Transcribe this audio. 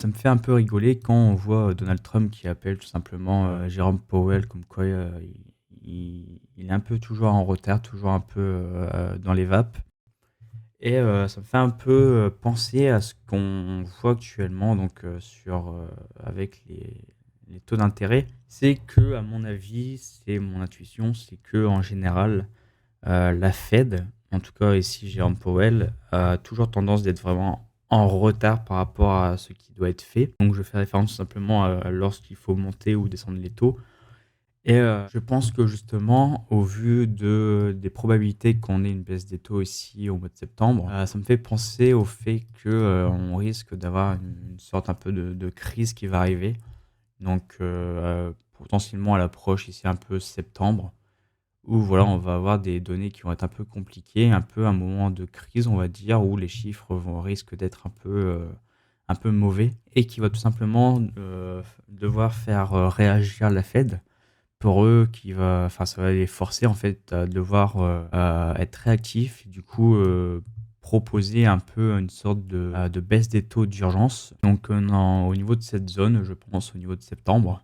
Ça me fait un peu rigoler quand on voit, Donald Trump qui appelle tout simplement, Jérôme Powell comme quoi, il est un peu toujours en retard, toujours un peu, dans les vapes et ça me fait un peu, penser à ce qu'on voit actuellement donc avec les taux d'intérêt. C'est que à mon avis, c'est mon intuition, c'est que en général, la Fed, en tout cas ici Jérôme Powell, a toujours tendance d'être vraiment en retard par rapport à ce qui doit être fait. Donc je fais référence tout simplement à lorsqu'il faut monter ou descendre les taux et je pense que justement, au vu des probabilités qu'on ait une baisse des taux ici au mois de septembre, ça me fait penser au fait que, on risque d'avoir une sorte un peu de crise qui va arriver. Donc potentiellement à l'approche ici un peu septembre. Où voilà, on va avoir des données qui vont être un peu compliquées, un peu un moment de crise, on va dire, où les chiffres risquent d'être un peu mauvais et qui va tout simplement, devoir faire, réagir la Fed. Pour eux, ça va les forcer en fait à devoir, être réactifs, du coup, proposer un peu une sorte de baisse des taux d'urgence. Donc, au niveau de cette zone, je pense au niveau de septembre.